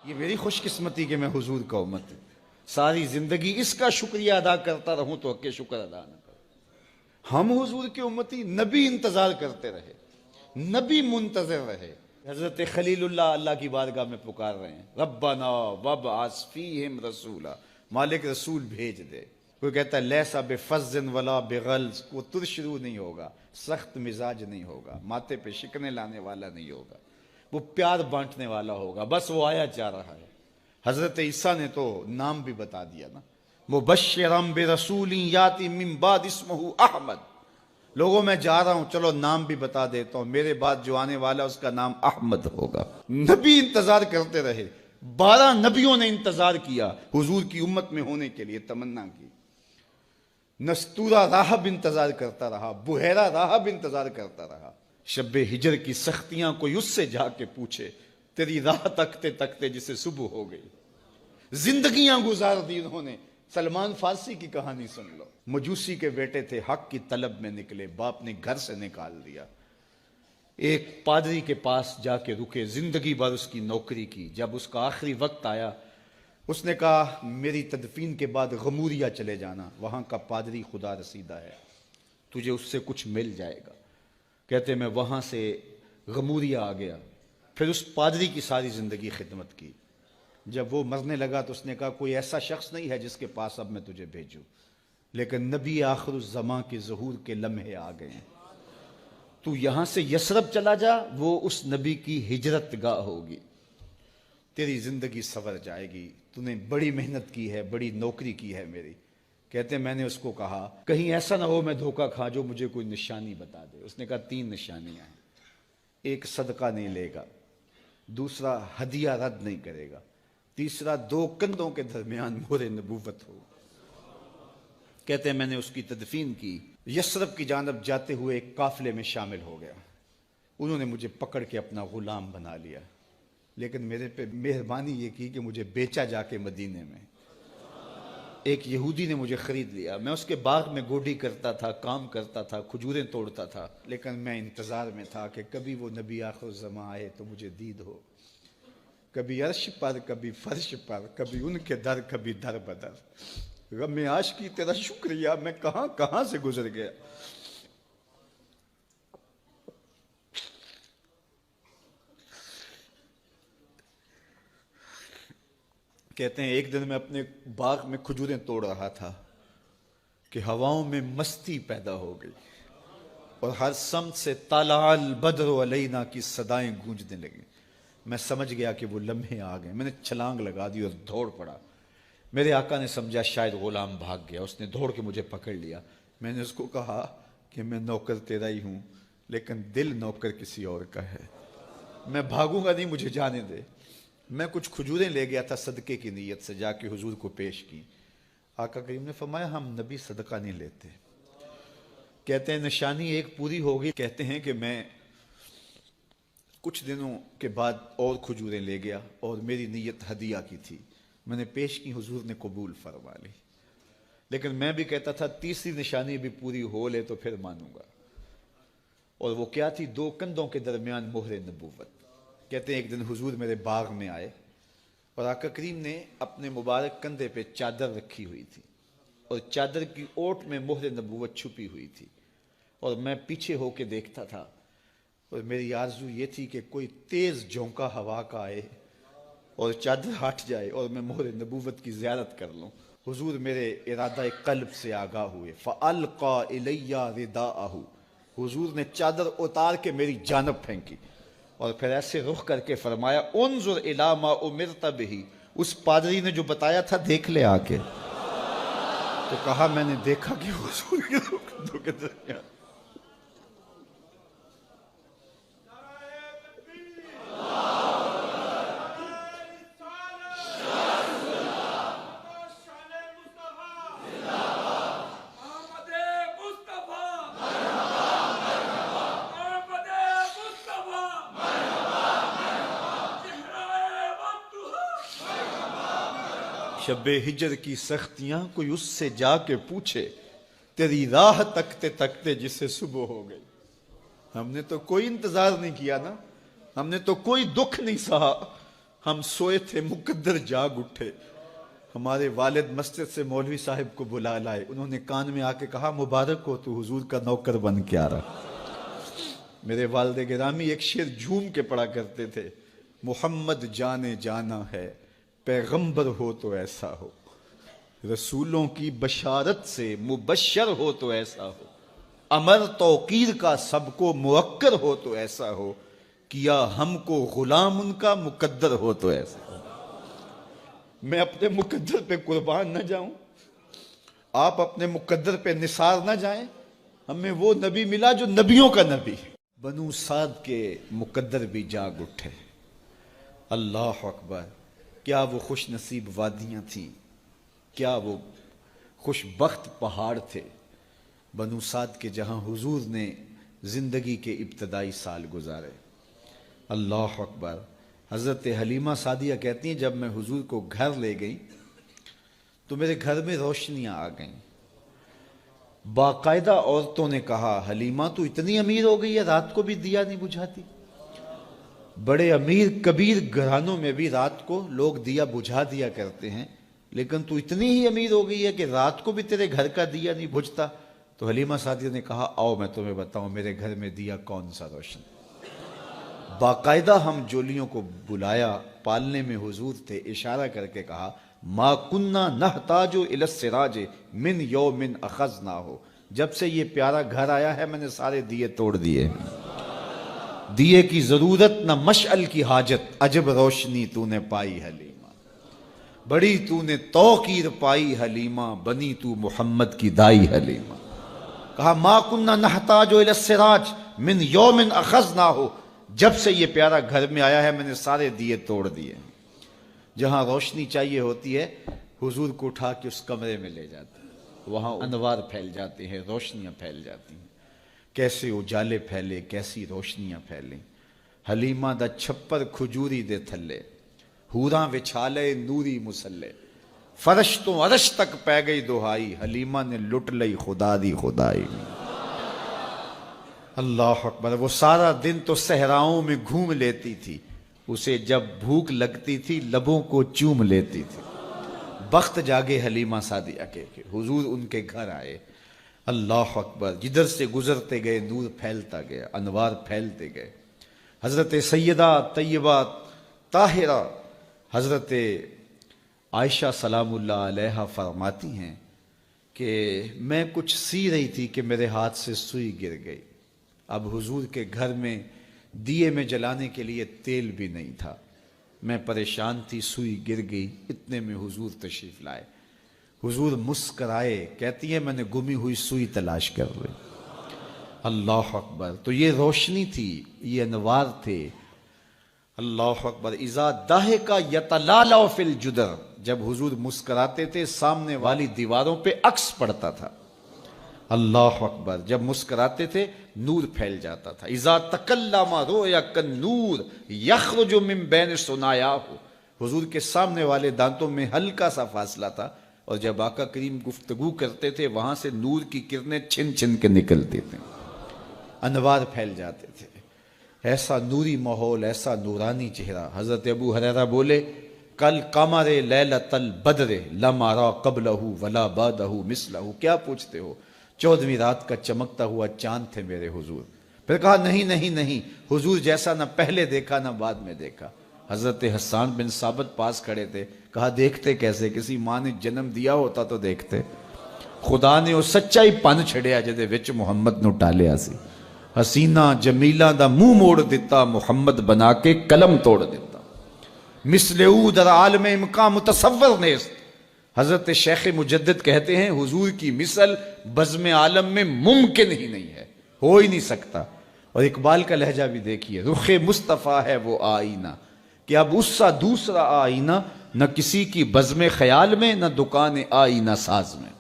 یہ میری خوش قسمتی کہ میں حضور کا امت ہوں، ساری زندگی اس کا شکریہ ادا کرتا رہوں تو حق شکر ادا نہ کروں۔ ہم حضور کی امتی، نبی انتظار کرتے رہے، نبی منتظر رہے۔ حضرت خلیل اللہ کی بارگاہ میں پکار رہے ہیں، ربنا وابعث فیہم رسولا، مالک رسول بھیج دے۔ کوئی کہتا ہے لیسا بفظ ولا بغلظ، وہ ترشرو نہیں ہوگا، سخت مزاج نہیں ہوگا، ماتھے پہ شکنے لانے والا نہیں ہوگا، وہ پیار بانٹنے والا ہوگا، بس وہ آیا جا رہا ہے۔ حضرت عیسیٰ نے تو نام بھی بتا دیا نا، مبشرم برسول یاتی من بعد اسمہ احمد، لوگوں میں جا رہا ہوں، چلو نام بھی بتا دیتا ہوں، میرے بعد جو آنے والا اس کا نام احمد ہوگا۔ نبی انتظار کرتے رہے، 12 نبیوں نے انتظار کیا حضور کی امت میں ہونے کے لیے، تمنا کی۔ نستورہ راہب انتظار کرتا رہا، بحیرہ راہب انتظار کرتا رہا۔ شب ہجر کی سختیاں کوئی اس سے جا کے پوچھے، تیری راہ تکتے تکتے جسے صبح ہو گئی۔ زندگیاں گزار دی انہوں نے۔ سلمان فارسی کی کہانی سن لو، مجوسی کے بیٹے تھے، حق کی طلب میں نکلے، باپ نے گھر سے نکال دیا، ایک پادری کے پاس جا کے رکے، زندگی بھر اس کی نوکری کی۔ جب اس کا آخری وقت آیا، اس نے کہا میری تدفین کے بعد غموریہ چلے جانا، وہاں کا پادری خدا رسیدہ ہے، تجھے اس سے کچھ مل جائے گا۔ کہتے میں وہاں سے غموریہ آ گیا، پھر اس پادری کی ساری زندگی خدمت کی۔ جب وہ مرنے لگا تو اس نے کہا کوئی ایسا شخص نہیں ہے جس کے پاس اب میں تجھے بھیجوں، لیکن نبی آخر الزماں کے ظہور کے لمحے آ گئے ہیں، تو یہاں سے یثرب چلا جا، وہ اس نبی کی ہجرت گاہ ہوگی، تیری زندگی سنور جائے گی، تو نے بڑی محنت کی ہے، بڑی نوکری کی ہے میری۔ کہتے ہیں میں نے اس کو کہا کہیں ایسا نہ ہو میں دھوکہ کھا جو مجھے کوئی نشانی بتا دے۔ اس نے کہا 3 نشانیاں ہیں، ایک صدقہ نہیں لے گا، دوسرا ہدیہ رد نہیں کرے گا، تیسرا 2 کندھوں کے درمیان مہر نبوت ہو۔ کہتے ہیں میں نے اس کی تدفین کی، یثرب کی جانب جاتے ہوئے ایک قافلے میں شامل ہو گیا، انہوں نے مجھے پکڑ کے اپنا غلام بنا لیا، لیکن میرے پہ مہربانی یہ کی کہ مجھے بیچا جا کے مدینے میں۔ ایک یہودی نے مجھے خرید لیا، میں اس کے باغ میں گوڈی کرتا تھا، کام کرتا تھا، کھجوریں توڑتا تھا، لیکن میں انتظار میں تھا کہ کبھی وہ نبی آخر الزماں آئے تو مجھے دید ہو، کبھی عرش پر، کبھی فرش پر، کبھی ان کے در، کبھی در بدر۔ غم عاشقی تیرا شکریہ، میں کہاں کہاں سے گزر گیا۔ کہتے ہیں ایک دن میں اپنے باغ میں کھجوریں توڑ رہا تھا کہ ہواؤں میں مستی پیدا ہو گئی اور ہر سمت سے طلع البدر علینا کی صدائیں گونجنے لگیں۔ میں سمجھ گیا کہ وہ لمحے آ گئے، میں نے چھلانگ لگا دی اور دوڑ پڑا۔ میرے آقا نے سمجھا شاید غلام بھاگ گیا، اس نے دوڑ کے مجھے پکڑ لیا۔ میں نے اس کو کہا کہ میں نوکر تیرا ہی ہوں، لیکن دل نوکر کسی اور کا ہے، میں بھاگوں گا نہیں، مجھے جانے دے۔ میں کچھ کھجوریں لے گیا تھا صدقے کی نیت سے، جا کے حضور کو پیش کی۔ آقا کریم نے فرمایا ہم نبی صدقہ نہیں لیتے۔ کہتے ہیں نشانی ایک پوری ہو گئی، کہتے ہیں کہ میں کچھ دنوں کے بعد اور کھجوریں لے گیا اور میری نیت ہدیہ کی تھی، میں نے پیش کی، حضور نے قبول فرما لی، لیکن میں بھی کہتا تھا تیسری نشانی بھی پوری ہو لے تو پھر مانوں گا، اور وہ کیا تھی؟ 2 کندھوں کے درمیان مہر نبوت۔ کہتے ہیں ایک دن حضور میرے باغ میں آئے اور آقا کریم نے اپنے مبارک کندھے پہ چادر رکھی ہوئی تھی اور چادر کی اوٹ میں مہر نبوت چھپی ہوئی تھی، اور میں پیچھے ہو کے دیکھتا تھا، اور میری آرزو یہ تھی کہ کوئی تیز جھونکا ہوا کا آئے اور چادر ہٹ جائے اور میں مہر نبوت کی زیارت کر لوں۔ حضور میرے ارادہ قلب سے آگاہ ہوئے، فَأَلْقَى إِلَيَّ رِدَاءَهُ، حضور نے چادر اتار کے میری جانب پھینکی اور پھر ایسے رخ کر کے فرمایا انظر الی ما امرت بہ، اس پادری نے جو بتایا تھا دیکھ لے آ کے۔ تو کہا میں نے دیکھا کہ حضور کے کندھوں کے درمیان۔ شب ہجر کی سختیاں کوئی اس سے جا کے پوچھے، تیری راہ تکتے تکتے جسے صبح ہو گئی۔ ہم نے تو کوئی انتظار نہیں کیا نا، ہم نے تو کوئی دکھ نہیں سہا، ہم سوئے تھے مقدر جاگ اٹھے، ہمارے والد مسجد سے مولوی صاحب کو بلا لائے، انہوں نے کان میں آ کے کہا مبارک ہو تو حضور کا نوکر بن کے آ رہا۔ میرے والد گرامی ایک شعر جھوم کے پڑھا کرتے تھے، محمد جانے جانا ہے، پیغمبر ہو تو ایسا ہو، رسولوں کی بشارت سے مبشر ہو تو ایسا ہو، امر توقیر کا سب کو موکر ہو تو ایسا ہو، کیا ہم کو غلام ان کا مقدر ہو تو ایسا ہو۔ میں اپنے مقدر پہ قربان نہ جاؤں، آپ اپنے مقدر پہ نثار نہ جائیں، ہمیں وہ نبی ملا جو نبیوں کا نبی۔ بنو سعد کے مقدر بھی جاگ اٹھے، اللہ اکبر، کیا وہ خوش نصیب وادیاں تھیں، کیا وہ خوش بخت پہاڑ تھے بنو سعد کے، جہاں حضور نے زندگی کے ابتدائی سال گزارے۔ اللہ اکبر۔ حضرت حلیمہ سعدیہ کہتی ہیں جب میں حضور کو گھر لے گئی تو میرے گھر میں روشنیاں آ گئیں، باقاعدہ عورتوں نے کہا حلیمہ تو اتنی امیر ہو گئی ہے رات کو بھی دیا نہیں بجھاتی۔ بڑے امیر کبیر گھرانوں میں بھی رات کو لوگ دیا بجھا دیا کرتے ہیں، لیکن تو اتنی ہی امیر ہو گئی ہے کہ رات کو بھی تیرے گھر کا دیا نہیں بجھتا۔ تو حلیمہ سعدیہ نے کہا آؤ میں تمہیں بتاؤں میرے گھر میں دیا کون سا روشن۔ باقاعدہ ہم جولیوں کو بلایا، پالنے میں حضور تھے، اشارہ کر کے کہا ما کننا نحتاج الی السراج من یوم اخذناہ، جب سے یہ پیارا گھر آیا ہے میں نے سارے دیے توڑ دیے، دیے کی ضرورت نہ مشعل کی حاجت، عجب روشنی تو نے پائی حلیمہ، بڑی تو نے توقیر پائی حلیمہ، بنی تو محمد کی دائی حلیمہ۔ کہا ما کننا نحتاج الی السراج من یوم اخذناہ، جب سے یہ پیارا گھر میں آیا ہے میں نے سارے دیے توڑ دیے۔ جہاں روشنی چاہیے ہوتی ہے حضور کو اٹھا کے اس کمرے میں لے جاتے ہیں، وہاں انوار پھیل جاتے ہیں، روشنیاں پھیل جاتی ہیں، کیسے اجالے پھیلے، کیسی روشنیاں پھیلیں۔ حلیمہ دا چھپر کھجوری دے تھلے، حوراں وچھالے نوری مسلے، فرش تو عرش تک پہ گئی دہائی، حلیمہ نے لٹ لئی خدا دی خدائی۔ اللہ اکبر۔ وہ سارا دن تو صحراؤں میں گھوم لیتی تھی، اسے جب بھوک لگتی تھی لبوں کو چوم لیتی تھی۔ بخت جاگے حلیمہ سعدیہ کے کہ حضور ان کے گھر آئے۔ اللہ اکبر۔ جدھر سے گزرتے گئے نور پھیلتا گیا، انوار پھیلتے گئے۔ حضرت سیدہ طیبہ طاہرہ حضرت عائشہ سلام اللہ علیہا فرماتی ہیں کہ میں کچھ سی رہی تھی کہ میرے ہاتھ سے سوئی گر گئی۔ اب حضور کے گھر میں دیے میں جلانے کے لیے تیل بھی نہیں تھا، میں پریشان تھی، سوئی گر گئی، اتنے میں حضور تشریف لائے۔ حضور مسکرائے، کہتی ہے میں نے گمی ہوئی سوئی تلاش کر رہی۔ اللہ اکبر۔ تو یہ روشنی تھی، یہ انوار تھے۔ اللہ اکبر۔ اذا ضحک یتلالع فی الجدر، جب حضور مسکراتے تھے سامنے والی دیواروں پہ عکس پڑتا تھا۔ اللہ اکبر۔ جب مسکراتے تھے نور پھیل جاتا تھا۔ اذا تکلم رؤیا کالنور یخرج من بین ثنایاہ، حضور کے سامنے والے دانتوں میں ہلکا سا فاصلہ تھا، اور جب آقا کریم گفتگو کرتے تھے وہاں سے نور کی کرنیں چھن چھن کے نکلتی تھیں، انوار پھیل جاتے تھے۔ ایسا نوری ماحول، ایسا نورانی چہرہ۔ حضرت ابو ہریرہ بولے کل قمر لیلۃ البدر لم ارى قبلہ ولا بعدہ مثلہ، کیا پوچھتے ہو؟ 14ویں رات کا چمکتا ہوا چاند تھے میرے حضور۔ پھر کہا نہیں نہیں نہیں، حضور جیسا نہ پہلے دیکھا نہ بعد میں دیکھا۔ حضرت حسان بن ثابت پاس کھڑے تھے، کہا دیکھتے کیسے؟ کسی ماں نے جنم دیا ہوتا تو دیکھتے۔ خدا نے وہ سچا ہی پن چھڑیا جدے وچ محمد نو ٹالیا سی۔ حسینہ جمیلہ دا منہ موڑ دیتا، محمد بنا کے قلم توڑ دیتا۔ مثل او در عالم امکان متصور نیست، حضرت شیخ مجدد کہتے ہیں حضور کی مثل بزم عالم میں ممکن ہی نہیں ہے، ہو ہی نہیں سکتا۔ اور اقبال کا لہجہ بھی دیکھیے، رخ مصطفیٰ ہے وہ آئینہ کہ اب اس سا دوسرا آئینہ، نہ کسی کی بزم خیال میں نہ دکان آئینہ ساز میں۔